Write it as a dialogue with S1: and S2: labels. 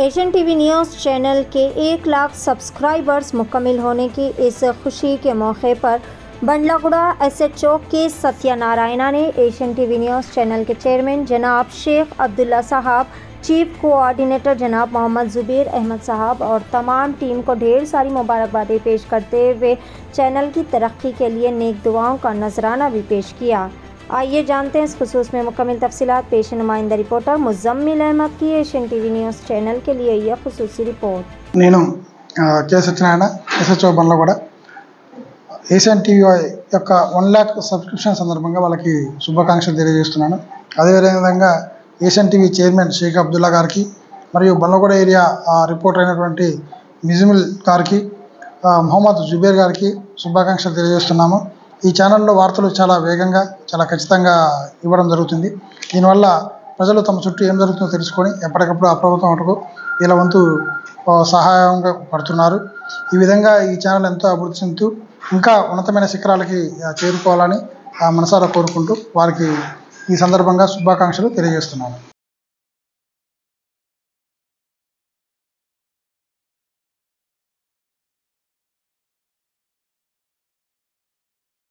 S1: Asian TV news channel के 1 lakh subscribers मुकम्मल होने की इस खुशी के मौके पर बंडलागुड़ा एसएचओ के सत्यनारायणा ने एशियन टीवी न्यूज़ चैनल के चेयरमैन जनाब शेख अब्दुल्ला साहब, चीफ कोऑर्डिनेटर जनाब मोहम्मद जुबैर अहमद साहब और तमाम टीम को ढेर सारी मुबारकबादें पेश करते हुए चैनल की तरक्की के लिए नेक दुआओं का नजराना भी पेश किया। आइए जानते हैं इस खुसूस में मुकम्मल तफसीलात। पेश नुमाइंदा रिपोर्टर मुज़म्मिल अहमद की एशियन टीवी न्यूज़ चैनल के लिए यह खुसूसी रिपोर्ट।
S2: నేను K Satyanarayana SHO Bandlaguda Asian TV యొక్క 1 लाख సబ్స్క్రిప్షన్ సందర్భంగా వాళ్ళకి శుభాకాంక్షలు తెలియజేస్తున్నాను. అదేవిధంగా Asian TV chairman Sheikh Abdullah గారికి మరియు బండ్లగూడ ఏరియా రిపోర్టర్ అయినటువంటి మిజుమిల్ గారికి, మొహమ్మద్ జుబేర్ గారికి శుభాకాంక్షలు తెలియజేస్తున్నాము. ఈ ఛానల్లో వార్తలు చాలా వేగంగా, చాలా ఖచ్చితంగా ఇవ్వడం జరుగుతుంది. దీనివల్ల ప్రజలు తమ చుట్టూ ఏం జరుగుతుందో తెలుసుకొని ఎప్పటికప్పుడు అప్రమత్తం మటుకు వీళ్ళ వంతు సహాయంగా పడుతున్నారు. ఈ విధంగా ఈ ఛానల్ ఎంతో అభివృద్ధి చెందుతూ ఇంకా ఉన్నతమైన శిఖరాలకి చేరుకోవాలని మనసారా కోరుకుంటూ వారికి ఈ సందర్భంగా శుభాకాంక్షలు తెలియజేస్తున్నాను.